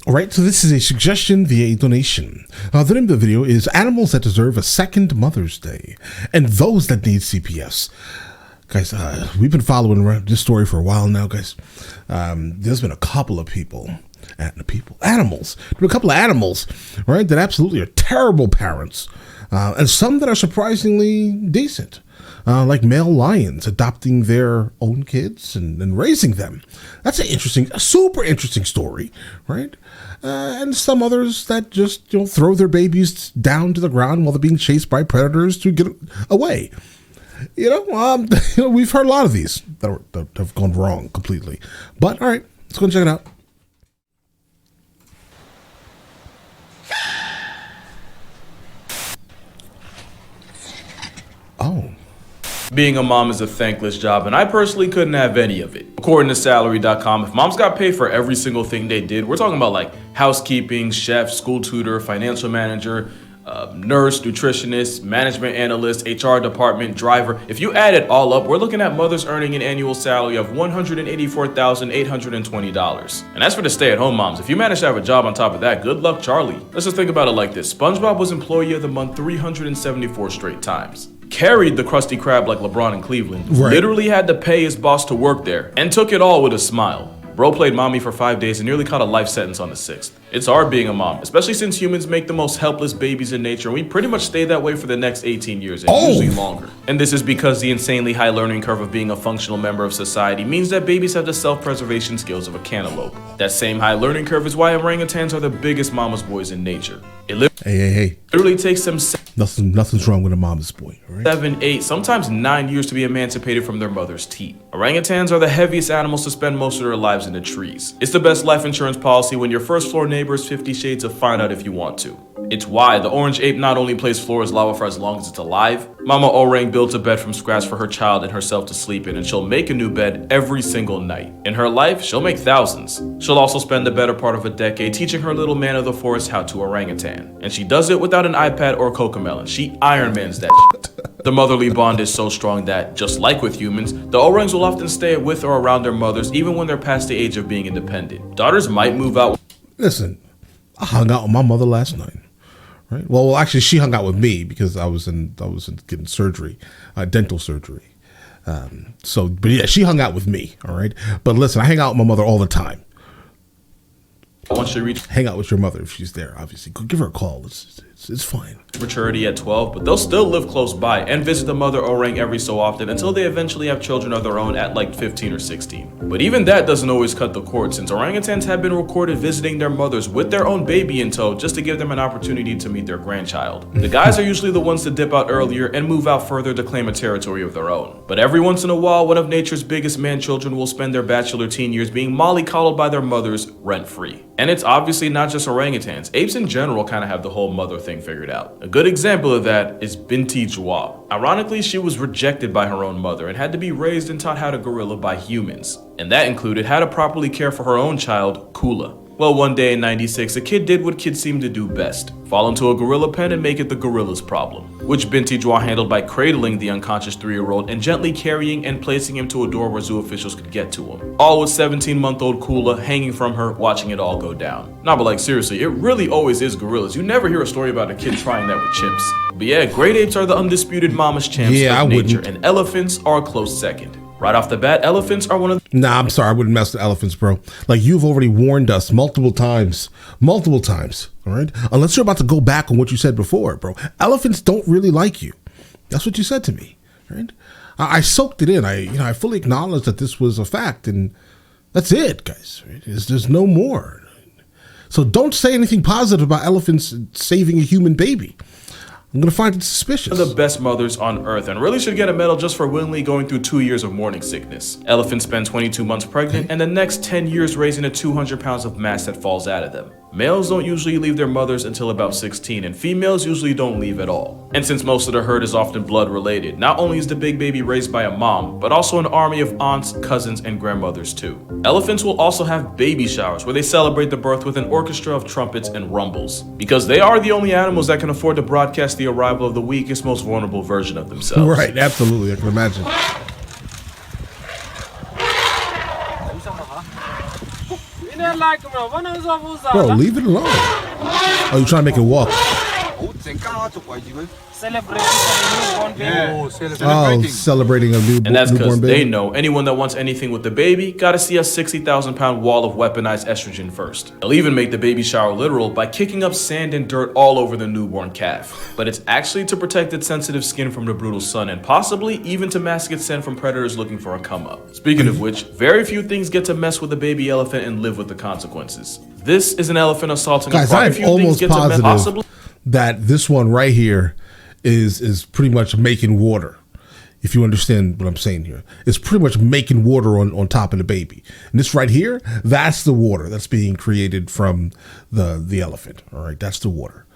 All right, so this is a suggestion via a donation. The name of the video is Animals That Deserve a Second Mother's Day and Those That Need CPS. Guys, we've been following this story for a while now, guys. There's been a couple of animals, right, that absolutely are terrible parents, and some that are surprisingly decent. Like male lions adopting their own kids and raising them. That's a super interesting story, right? And some others that just throw their babies down to the ground while they're being chased by predators to get away. We've heard a lot of these that have gone wrong completely. But all right, let's go and check it out. Oh. Being a mom is a thankless job, and I personally couldn't have any of it. According to salary.com, if moms got paid for every single thing they did, we're talking about like housekeeping, chef, school tutor, financial manager, nurse, nutritionist, management analyst, HR department, driver. If you add it all up, we're looking at mothers earning an annual salary of $184,820. And that's for the stay-at-home moms. If you manage to have a job on top of that, good luck, Charlie. Let's just think about it like this. SpongeBob was Employee of the Month 374 straight times. Carried the Krusty Krab like LeBron in Cleveland. Right. Literally had to pay his boss to work there. And took it all with a smile. Bro played mommy for 5 days and nearly caught a life sentence on the 6th. It's hard being a mom, especially since humans make the most helpless babies in nature, and we pretty much stay that way for the next 18 years, and usually longer. And this is because the insanely high learning curve of being a functional member of society means that babies have the self-preservation skills of a cantaloupe. That same high learning curve is why orangutans are the biggest mama's boys in nature. It literally takes them nothing's wrong with a mama's boy, all right? 7, 8, sometimes 9 years to be emancipated from their mother's teat. Orangutans are the heaviest animals to spend most of their lives in the trees. It's the best life insurance policy when your first floor neighbor is 50 Shades of Find Out if you want to. It's why the orange ape not only plays floor as lava for as long as it's alive, Mama Orang built a bed from scratch for her child and herself to sleep in, and she'll make a new bed every single night. In her life, she'll make thousands. She'll also spend the better part of a decade teaching her little man of the forest how to orangutan. And she does it without an iPad or Cocomelon. She Ironmans that shit. The motherly bond is so strong that, just like with humans, the orangs will often stay with or around their mothers even when they're past the age of being independent. Daughters might move out. Listen, I hung out with my mother last night. Right. Well, actually, she hung out with me because I was getting surgery, dental surgery. But yeah, she hung out with me. All right. But listen, I hang out with my mother all the time. Once you hang out with your mother if she's there, obviously. Give her a call. It's fine. Maturity at 12, but they'll still live close by and visit the mother orang every so often until they eventually have children of their own at like 15 or 16. But even that doesn't always cut the cord, since orangutans have been recorded visiting their mothers with their own baby in tow just to give them an opportunity to meet their grandchild. The guys are usually the ones to dip out earlier and move out further to claim a territory of their own. But every once in a while, one of nature's biggest man-children will spend their bachelor teen years being mollycoddled by their mothers rent-free. And it's obviously not just orangutans. Apes in general kind of have the whole mother thing figured out. A good example of that is Binti Joab. Ironically, she was rejected by her own mother and had to be raised and taught how to gorilla by humans. And that included how to properly care for her own child, Kula. Well, one day in '96, a kid did what kids seem to do best. Fall into a gorilla pen and make it the gorilla's problem. Which Binti Joab handled by cradling the unconscious 3-year-old and gently carrying and placing him to a door where zoo officials could get to him. All with 17-month-old Kula hanging from her, watching it all go down. Nah, but like seriously, it really always is gorillas. You never hear a story about a kid trying that with chimps. But yeah, great apes are the undisputed mama's champs of nature, and elephants are a close second. Right off the bat, elephants are one of the— Nah, I'm sorry, I wouldn't mess with elephants, bro. Like, you've already warned us multiple times, all right? Unless you're about to go back on what you said before, bro. Elephants don't really like you. That's what you said to me, right? I soaked it in. I fully acknowledged that this was a fact, and that's it, guys. Right? There's no more. So don't say anything positive about elephants saving a human baby. I'm going to find it suspicious. One of the best mothers on earth, and really should get a medal just for willingly going through 2 years of morning sickness. Elephants spend 22 months pregnant and the next 10 years raising the 200 pounds of mass that falls out of them. Males don't usually leave their mothers until about 16, and females usually don't leave at all. And since most of the herd is often blood related, not only is the big baby raised by a mom, but also an army of aunts, cousins, and grandmothers too. Elephants will also have baby showers where they celebrate the birth with an orchestra of trumpets and rumbles. Because they are the only animals that can afford to broadcast the arrival of the weakest, most vulnerable version of themselves. Right, absolutely, I can imagine. Bro, leave it alone. Oh, you trying to make it walk? Celebrating a And that's because newborn baby. they know anyone that wants anything with the baby gotta see a 60,000-pound wall of weaponized estrogen first. They'll even make the baby shower literal by kicking up sand and dirt all over the newborn calf. But it's actually to protect its sensitive skin from the brutal sun and possibly even to mask its scent from predators looking for a come up. Speaking of which, very few things get to mess with a baby elephant and live with the consequences. This is an elephant assaulting a Guys, few I'm things almost get to mess positive that this one right here is pretty much making water. If you understand what I'm saying here, it's pretty much making water on top of the baby. And this right here, that's the water that's being created from the elephant. All right, that's the water.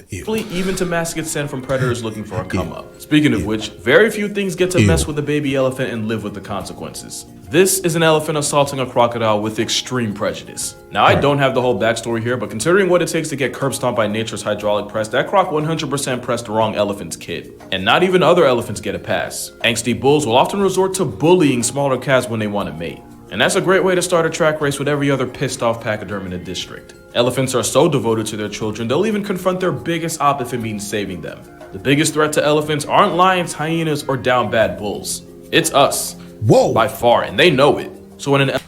Ew. Even to mask its scent from predators looking for a come up. Speaking of which, very few things get to mess with a baby elephant and live with the consequences. This is an elephant assaulting a crocodile with extreme prejudice. Now, I don't have the whole backstory here, but considering what it takes to get curb stomped by nature's hydraulic press, that croc 100% pressed the wrong elephant's kid. And not even other elephants get a pass. Angsty bulls will often resort to bullying smaller calves when they want to mate. And that's a great way to start a track race with every other pissed off pachyderm in the district. Elephants are so devoted to their children, they'll even confront their biggest op if it means saving them. The biggest threat to elephants aren't lions, hyenas, or down bad bulls. It's us. Whoa! By far, and they know it. So when an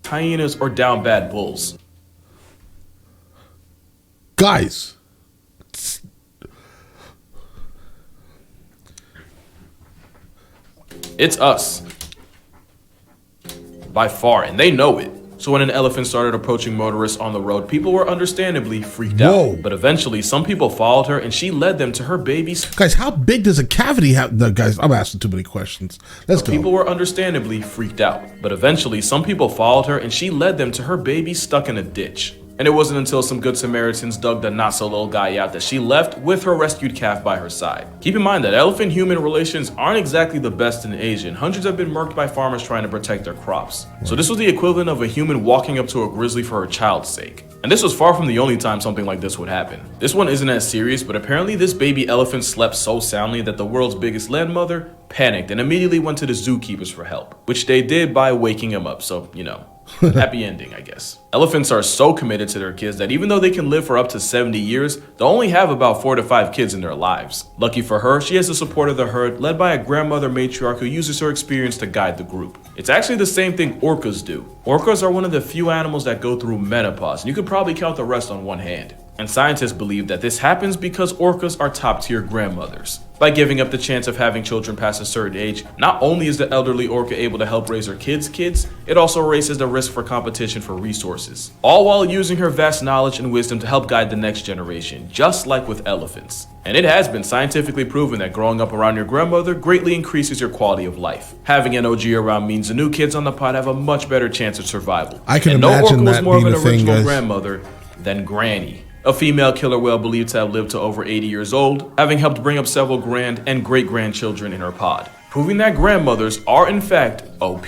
hyenas or down bad bulls. Guys. It's us. By far, and they know it. So when an elephant started approaching motorists on the road, people were understandably freaked out. But eventually, some people followed her and she led them to her baby's... Guys, how big does a cavity have? No, guys, I'm asking too many questions. Let's go. People were understandably freaked out. But eventually, some people followed her and she led them to her baby stuck in a ditch. And it wasn't until some good Samaritans dug the not-so-little guy out that she left with her rescued calf by her side. Keep in mind that elephant-human relations aren't exactly the best in Asia, and hundreds have been murked by farmers trying to protect their crops. So this was the equivalent of a human walking up to a grizzly for her child's sake. And this was far from the only time something like this would happen. This one isn't as serious, but apparently this baby elephant slept so soundly that the world's biggest land mother panicked and immediately went to the zookeepers for help, which they did by waking him up, so, you know. Happy ending, I guess. Elephants are so committed to their kids that even though they can live for up to 70 years, they'll only have about 4 to 5 kids in their lives. Lucky for her, she has the support of the herd, led by a grandmother matriarch who uses her experience to guide the group. It's actually the same thing orcas do. Orcas are one of the few animals that go through menopause, and you could probably count the rest on one hand. And scientists believe that this happens because orcas are top-tier grandmothers. By giving up the chance of having children past a certain age, not only is the elderly orca able to help raise her kids' it also raises the risk for competition for resources, all while using her vast knowledge and wisdom to help guide the next generation, just like with elephants. And it has been scientifically proven that growing up around your grandmother greatly increases your quality of life. Having an OG around means the new kids on the pod have a much better chance of survival. I can and imagine no orca was that more of being an a thing, original guys. grandmother than Granny, a female killer whale believed to have lived to over 80 years old, having helped bring up several grand and great-grandchildren in her pod, proving that grandmothers are in fact OP.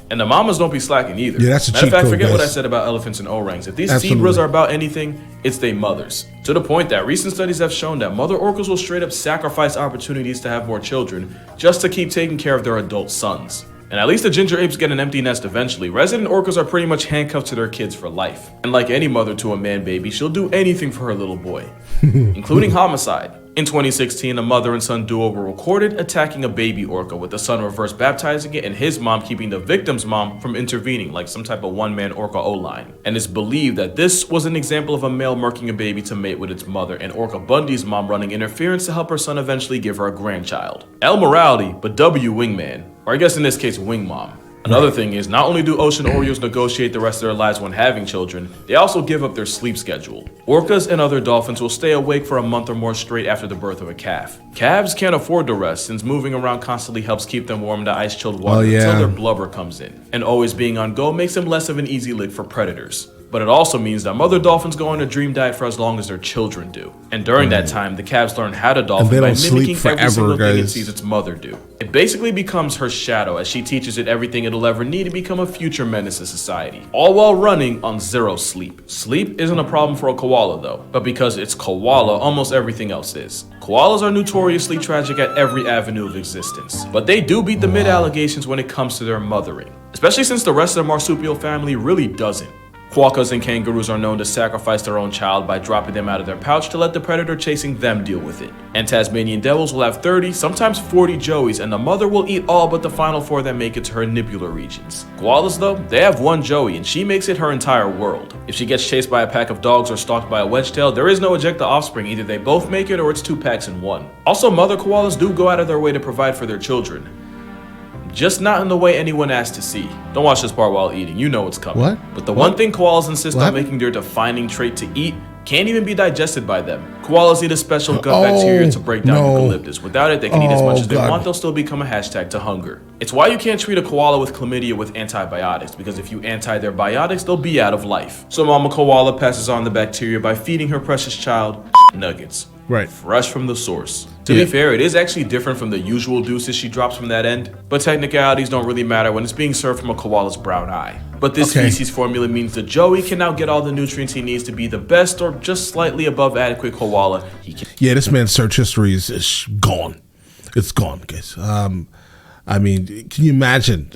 And the mamas don't be slacking either. Yeah, that's a Matter of cheat fact, code, forget what I guys. said about elephants and orangs. If these Absolutely. zebras are about anything, it's they mothers. To the point that recent studies have shown that mother orcas will straight up sacrifice opportunities to have more children just to keep taking care of their adult sons. And at least the ginger apes get an empty nest eventually. Resident orcas are pretty much handcuffed to their kids for life. And like any mother to a man baby, she'll do anything for her little boy, including homicide. In 2016, a mother and son duo were recorded attacking a baby orca, with the son reverse baptizing it and his mom keeping the victim's mom from intervening like some type of one-man orca O-line. And it's believed that this was an example of a male murking a baby to mate with its mother, and Orca Bundy's mom running interference to help her son eventually give her a grandchild. L morality, but W wingman, or I guess in this case wing mom. Another thing is, not only do ocean Oreos negotiate the rest of their lives when having children, they also give up their sleep schedule. Orcas and other dolphins will stay awake for a month or more straight after the birth of a calf. Calves can't afford to rest, since moving around constantly helps keep them warm in the ice-chilled water until their blubber comes in. And always being on go makes them less of an easy lick for predators. But it also means that mother dolphins go on a dream diet for as long as their children do. And during that time, the calves learn how to dolphin by mimicking every single thing it sees its mother do. It basically becomes her shadow as she teaches it everything it'll ever need to become a future menace to society. All while running on 0 sleep. Sleep isn't a problem for a koala though, but because it's koala, almost everything else is. Koalas are notoriously tragic at every avenue of existence, but they do beat the mid-allegations when it comes to their mothering, especially since the rest of the marsupial family really doesn't. Orcas and kangaroos are known to sacrifice their own child by dropping them out of their pouch to let the predator chasing them deal with it. And Tasmanian devils will have 30, sometimes 40 joeys, and the mother will eat all but the final 4 that make it to her nipular regions. Koalas though, they have 1 joey and she makes it her entire world. If she gets chased by a pack of dogs or stalked by a wedgetail, there is no ejecta offspring, either they both make it or it's 2 packs in 1. Also, mother koalas do go out of their way to provide for their children. Just not in the way anyone asked to see. Don't watch this part while eating, you know what's coming. What? But the one thing koalas insist on making their defining trait to eat can't even be digested by them. Koalas need a special gut bacteria to break down eucalyptus. Without it, they can eat as much as they want, they'll still become a hashtag to hunger. It's why you can't treat a koala with chlamydia with antibiotics, because if you anti their biotics, they'll be out of life. So mama koala passes on the bacteria by feeding her precious child nuggets. Right. Fresh from the source. To be fair, it is actually different from the usual deuces she drops from that end, but technicalities don't really matter when it's being served from a koala's brown eye. But this species formula means the joey can now get all the nutrients he needs to be the best or just slightly above adequate koala he can. Yeah, this man's search history is gone. It's gone, guys. I mean, can you imagine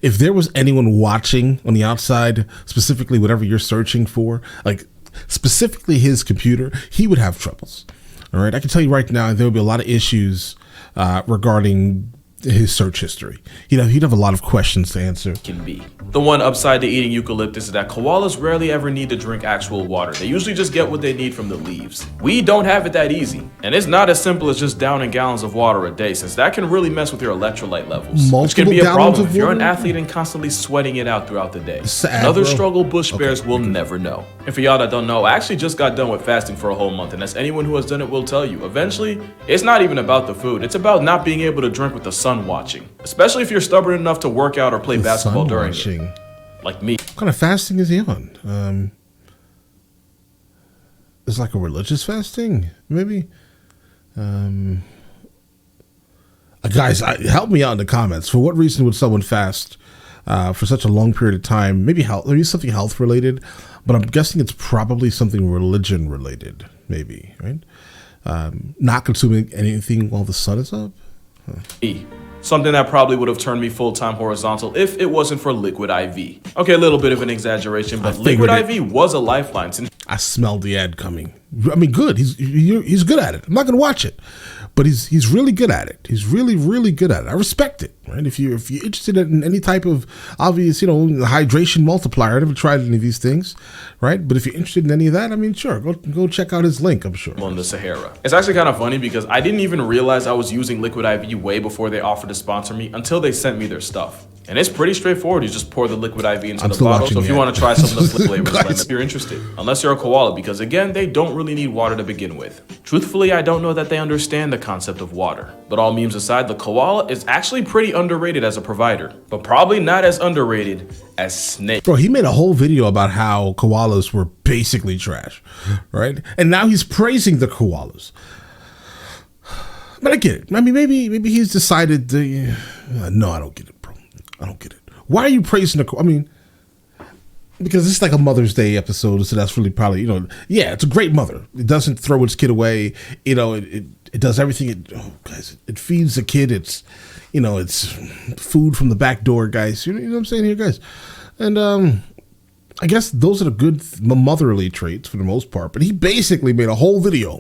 if there was anyone watching on the outside, specifically whatever you're searching for, like specifically his computer, he would have troubles. All right, I can tell you right now, there will be a lot of issues regarding his search history. You know, he'd have a lot of questions to answer. Can be. The one upside to eating eucalyptus is that koalas rarely ever need to drink actual water. They usually just get what they need from the leaves. We don't have it that easy. And it's not as simple as just downing gallons of water a day, since that can really mess with your electrolyte levels. Which can be a problem if you're an athlete and constantly sweating it out throughout the day. Another struggle bush bears will never know. And for y'all that don't know, I actually just got done with fasting for a whole month, and as anyone who has done it will tell you, eventually, it's not even about the food. It's about not being able to drink with the sun watching, especially if you're stubborn enough to work out or play basketball during it, like me. What kind of fasting is he on? It's like a religious fasting, maybe. Guys, help me out in the comments. For what reason would someone fast for such a long period of time? Maybe something health related, but I'm guessing it's probably something religion related, maybe, right? Not consuming anything while the sun is up. Something that probably would have turned me full-time horizontal if it wasn't for Liquid IV. Okay, a little bit of an exaggeration, but Liquid IV was a lifeline. I smelled the ad coming. I mean, good. He's good at it. I'm not going to watch it, but he's really good at it. He's really good at it. I respect it. Right? If you're interested in any type of obvious, hydration multiplier, I never tried any of these things, right? But if you're interested in any of that, I mean, sure, go check out his link. I'm sure. On the Sahara. It's actually kind of funny because I didn't even realize I was using Liquid IV way before they offered to sponsor me until they sent me their stuff. And it's pretty straightforward. You just pour the Liquid IV into the bottle. So if you want to try some of the flavors, let me know if you're interested. Unless you're a koala, because again, they don't really need water to begin with. Truthfully, I don't know that they understand the concept of water. But all memes aside, the koala is actually pretty underrated as a provider, but probably not as underrated as snakes. Bro, he made a whole video about how koalas were basically trash, right? And now he's praising the koalas. But I get it. I mean, maybe he's decided to... no, I don't get it, bro. I don't get it. Why are you praising the... I mean, because it's like a Mother's Day episode, so that's really probably, yeah, it's a great mother. It doesn't throw its kid away. It does everything. Guys, it feeds the kid. It's, it's food from the back door, guys. You know what I'm saying here, guys? And I guess those are the good motherly traits for the most part. But he basically made a whole video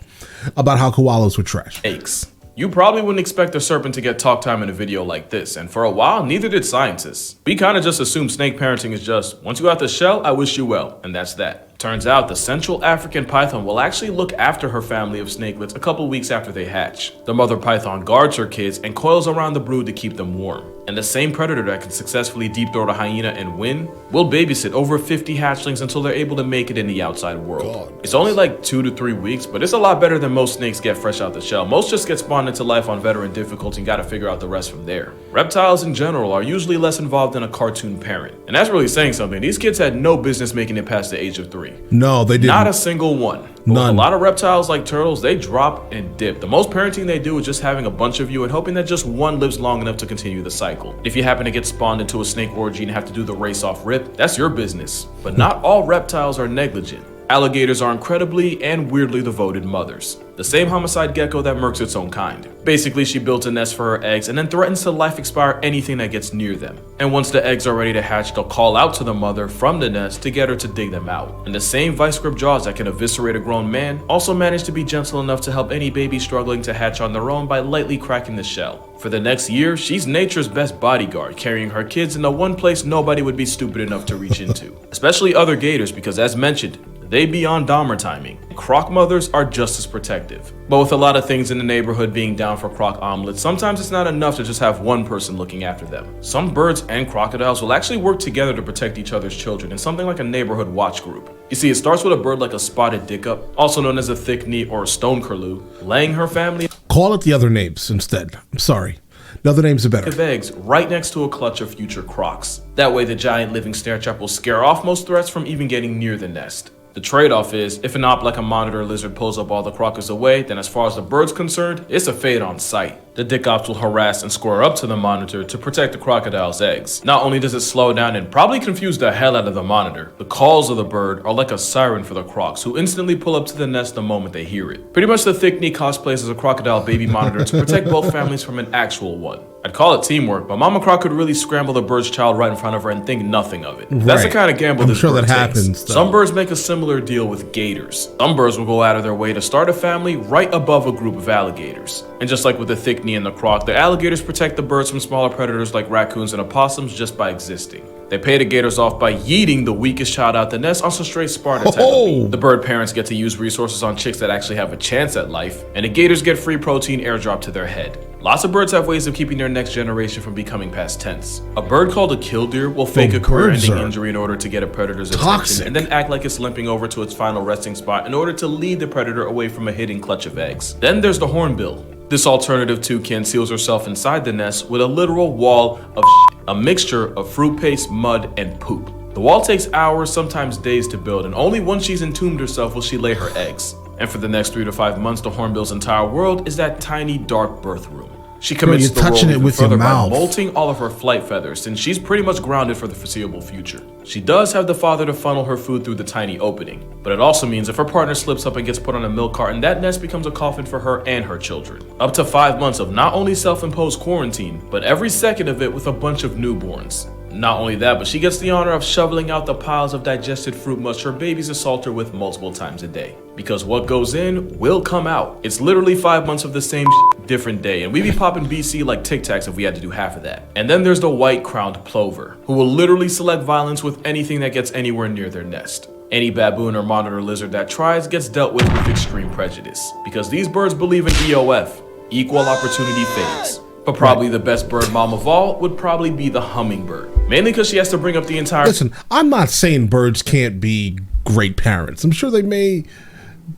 about how koalas were trash. Aches. You probably wouldn't expect a serpent to get talk time in a video like this, and for a while, neither did scientists. We kind of just assumed snake parenting is just, once you got the shell, I wish you well, and that's that. Turns out the Central African python will actually look after her family of snakelets a couple weeks after they hatch. The mother python guards her kids and coils around the brood to keep them warm. And the same predator that can successfully deep throat a hyena and win will babysit over 50 hatchlings until they're able to make it in the outside world. It's only like 2 to 3 weeks, but it's a lot better than most snakes get fresh out the shell. Most just get spawned into life on veteran difficulty and gotta figure out the rest from there. Reptiles in general are usually less involved than a cartoon parent. And that's really saying something. These kids had no business making it past the age of 3. No, they didn't. Not a single one. None. A lot of reptiles like turtles, they drop and dip. The most parenting they do is just having a bunch of you and hoping that just one lives long enough to continue the cycle. If you happen to get spawned into a snake orgy and have to do the race off rip, that's your business. But not all reptiles are negligent. Alligators are incredibly and weirdly devoted mothers. The same homicide gecko that murks its own kind. Basically, she builds a nest for her eggs and then threatens to life expire anything that gets near them. And once the eggs are ready to hatch, they'll call out to the mother from the nest to get her to dig them out. And the same vice grip jaws that can eviscerate a grown man also manage to be gentle enough to help any baby struggling to hatch on their own by lightly cracking the shell. For the next year, she's nature's best bodyguard, carrying her kids in the one place nobody would be stupid enough to reach into. Especially other gators, because as mentioned, they be on Dahmer timing. Croc mothers are just as protective. But with a lot of things in the neighborhood being down for croc omelets, sometimes it's not enough to just have one person looking after them. Some birds and crocodiles will actually work together to protect each other's children in something like a neighborhood watch group. You see, it starts with a bird like a spotted dickup, also known as a thick knee or a stone curlew, laying her family. Call it the other names instead. I'm sorry. The other names are better. Of eggs right next to a clutch of future crocs. That way the giant living snare trap will scare off most threats from even getting near the nest. The trade-off is, if an op like a monitor lizard pulls up all the crockers away, then as far as the bird's concerned, it's a fade on sight. The dick ops will harass and square up to the monitor to protect the crocodile's eggs. Not only does it slow down and probably confuse the hell out of the monitor, the calls of the bird are like a siren for the crocs, who instantly pull up to the nest the moment they hear it. Pretty much the thick knee cosplays as a crocodile baby monitor to protect both families from an actual one. I'd call it teamwork, but Mama Croc could really scramble the bird's child right in front of her and think nothing of it. Right. That's the kind of gamble this bird takes. Happens, some birds make a similar deal with gators. Some birds will go out of their way to start a family right above a group of alligators. And just like with the thick knee and the croc, the alligators protect the birds from smaller predators like raccoons and opossums just by existing. They pay the gators off by yeeting the weakest child out the nest on some straight Sparta type of meat. The bird parents get to use resources on chicks that actually have a chance at life, and the gators get free protein airdropped to their head. Lots of birds have ways of keeping their next generation from becoming past tense. A bird called a killdeer will fake a career-ending injury in order to get a predator's attention and then act like it's limping over to its final resting spot in order to lead the predator away from a hidden clutch of eggs. Then there's the hornbill. This alternative toucan seals herself inside the nest with a literal wall of shit, a mixture of fruit paste, mud, and poop. The wall takes hours, sometimes days to build, and only once she's entombed herself will she lay her eggs. And for the next 3 to 5 months, the hornbill's entire world is that tiny, dark birth room. She commits the role even further by molting all of her flight feathers, since she's pretty much grounded for the foreseeable future. She does have the father to funnel her food through the tiny opening, but it also means if her partner slips up and gets put on a milk carton, that nest becomes a coffin for her and her children. Up to 5 months of not only self-imposed quarantine, but every second of it with a bunch of newborns. Not only that, but she gets the honor of shoveling out the piles of digested fruit mush her babies assault her with multiple times a day. Because what goes in will come out. It's literally 5 months of the same different day, and we be popping BC like Tic Tacs if we had to do half of that. And then there's the white-crowned plover, who will literally select violence with anything that gets anywhere near their nest. Any baboon or monitor lizard that tries gets dealt with extreme prejudice, because these birds believe in EOF, equal opportunity phase. But probably the best bird mom of all would probably be the hummingbird. Mainly because she has to bring up the entire... Listen, I'm not saying birds can't be great parents. I'm sure they may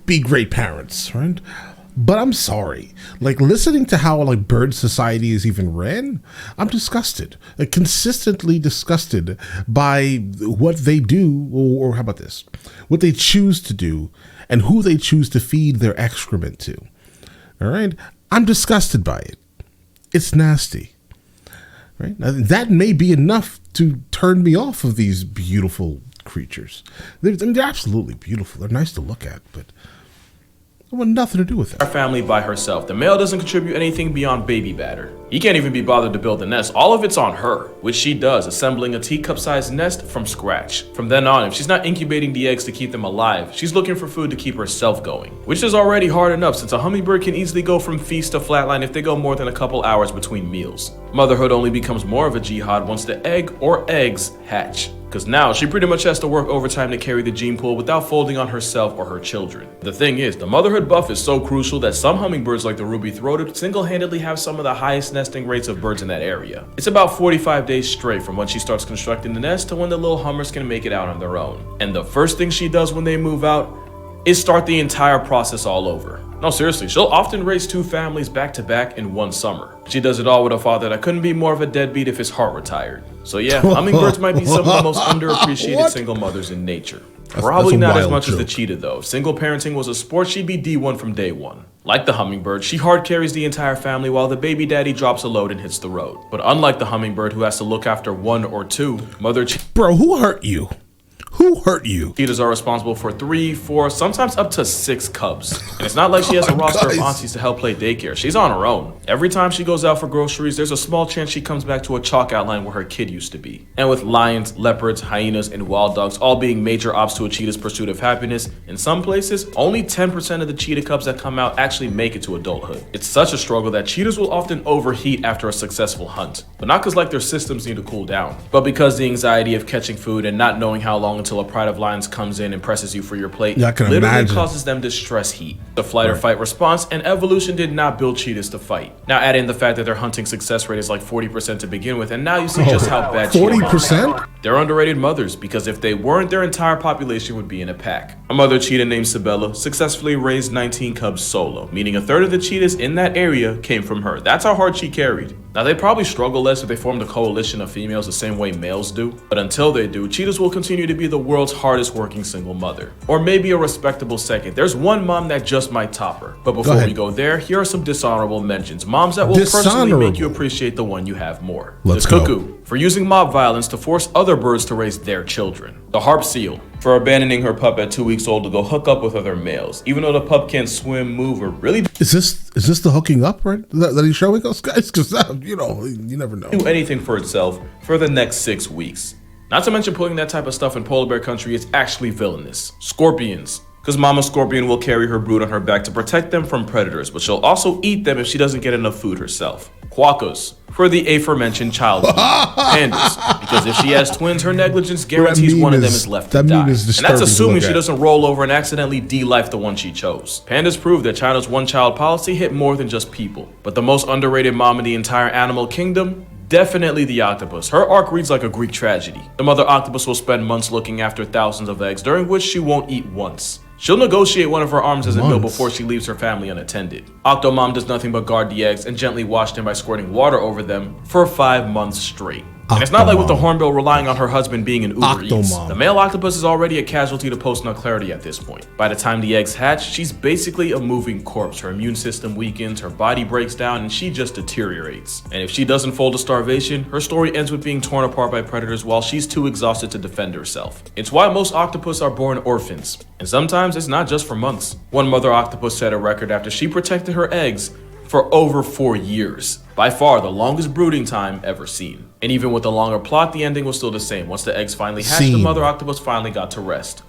be great parents, right? But I'm sorry. Like, listening to how, like, bird society is even ran, I'm disgusted. Like, consistently disgusted by what they do, or how about this? What they choose to do and who they choose to feed their excrement to. All right? I'm disgusted by it. It's nasty, right? Now, that may be enough to turn me off of these beautiful creatures. They're absolutely beautiful. They're nice to look at, but I want nothing to do with it. Our family by herself. The male doesn't contribute anything beyond baby batter. He can't even be bothered to build the nest. All of it's on her, which she does, assembling a teacup-sized nest from scratch. From then on, if she's not incubating the eggs to keep them alive, she's looking for food to keep herself going, which is already hard enough since a hummingbird can easily go from feast to flatline if they go more than a couple hours between meals. Motherhood only becomes more of a jihad once the egg or eggs hatch. because now she pretty much has to work overtime to carry the gene pool without folding on herself or her children. The thing is, the motherhood buff is so crucial that some hummingbirds like the ruby-throated single-handedly have some of the highest nesting rates of birds in that area. It's about 45 days straight from when she starts constructing the nest to when the little hummers can make it out on their own. And the first thing she does when they move out is start the entire process all over. No, seriously, she'll often raise 2 families back to back in one summer. She does it all with a father that couldn't be more of a deadbeat if his heart retired. So yeah, hummingbirds might be some of the most underappreciated single mothers in nature. Probably not as much as the cheetah though. If single parenting was a sport, she'd be D1 from day one. Like the hummingbird, she hard carries the entire family while the baby daddy drops a load and hits the road. But unlike the hummingbird who has to look after 1 or 2, Bro, who hurt you? Who hurt you? cheetahs are responsible for 3, 4, sometimes up to 6 cubs. And it's not like she has a roster of aunties to help play daycare. She's on her own. Every time she goes out for groceries, there's a small chance she comes back to a chalk outline where her kid used to be. And with lions, leopards, hyenas, and wild dogs all being major obs to a cheetah's pursuit of happiness, in some places, only 10% of the cheetah cubs that come out actually make it to adulthood. It's such a struggle that cheetahs will often overheat after a successful hunt. But not because like their systems need to cool down, but because the anxiety of catching food and not knowing how long until a pride of lions comes in and presses you for your plate literally causes them to stress heat. The flight or fight response, and evolution did not build cheetahs to fight. Now add in the fact that their hunting success rate is like 40% to begin with, and now you see just how bad 40%? They're underrated mothers, because if they weren't, their entire population would be in a pack. A mother cheetah named Sabella successfully raised 19 cubs solo, meaning a third of the cheetahs in that area came from her. That's how hard she carried. Now they probably struggle less if they formed a coalition of females the same way males do, but until they do, cheetahs will continue to be the world's hardest working single mother. Or maybe a respectable second. There's one mom that just might top her. But before we go there, here are some dishonorable mentions. Moms that will personally make you appreciate the one you have more. Let's the go. cuckoo, for using mob violence to force other birds to raise their children. The harp seal, for abandoning her pup at 2 weeks old to go hook up with other males, even though the pup can't swim, move, or really Is this the hooking up, right? That he's showing us, guys? Because, you know, you never know. do anything for itself for the next 6 weeks. Not to mention putting that type of stuff in polar bear country is actually villainous. Scorpions, because Mama Scorpion will carry her brood on her back to protect them from predators, but she'll also eat them if she doesn't get enough food herself. Quokkas, for the aforementioned child food. Pandas, because if she has twins, her negligence guarantees one of them is left to die. And that's assuming she doesn't roll over and accidentally de-life the one she chose. Pandas prove that China's one-child policy hit more than just people. But the most underrated mom in the entire animal kingdom? Definitely the octopus. Her arc reads like a Greek tragedy. The mother octopus will spend months looking after thousands of eggs, during which she won't eat once. She'll negotiate one of her arms as a meal before she leaves her family unattended. Octomom does nothing but guard the eggs and gently wash them by squirting water over them for 5 months straight. And it's not like with the hornbill relying on her husband being an Uber Eats. The male octopus is already a casualty to post-nut clarity at this point. By the time the eggs hatch, she's basically a moving corpse. Her immune system weakens, her body breaks down, and she just deteriorates. And if she doesn't fold to starvation, her story ends with being torn apart by predators while she's too exhausted to defend herself. It's why most octopus are born orphans. And sometimes it's not just for months. One mother octopus set a record after she protected her eggs for over 4 years. By far the longest brooding time ever seen. And even with the longer plot, the ending was still the same. Once the eggs finally hatched, the mother octopus finally got to rest.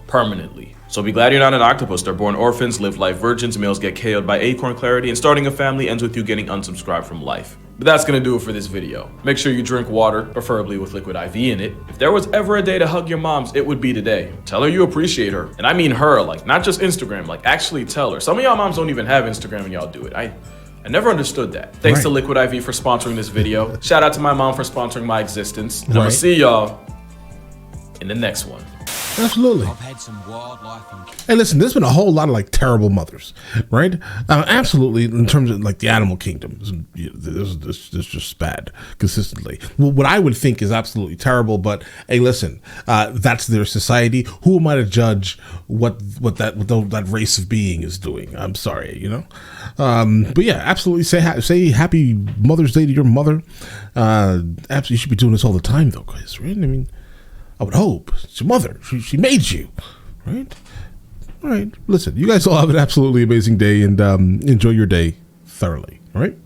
Permanently. So be glad you're not an octopus. They're born orphans, live life virgins, males get KO'd by acorn clarity, and starting a family ends with you getting unsubscribed from life. But that's gonna do it for this video. Make sure you drink water, preferably with liquid IV in it. If there was ever a day to hug your moms, it would be today. Tell her you appreciate her. And I mean her, like not just Instagram, like actually tell her. Some of y'all moms don't even have Instagram and y'all do it. I never understood that. Thanks to Liquid IV for sponsoring this video. Shout out to my mom for sponsoring my existence. And I'm gonna see y'all in the next one. Absolutely. I've had some wildlife and Hey, listen, there's been a whole lot of like terrible mothers, right? Absolutely, in terms of like the animal kingdom, this is just bad consistently. Well, what I would think is absolutely terrible, but hey, listen, that's their society. Who am I to judge what that race of being is doing? I'm sorry, you know. But yeah, absolutely. Say happy Mother's Day to your mother. Absolutely, you should be doing this all the time, though, guys. Right? I mean, I would hope. It's your mother. She made you, right? All right. Listen, you guys all have an absolutely amazing day and enjoy your day thoroughly. All right.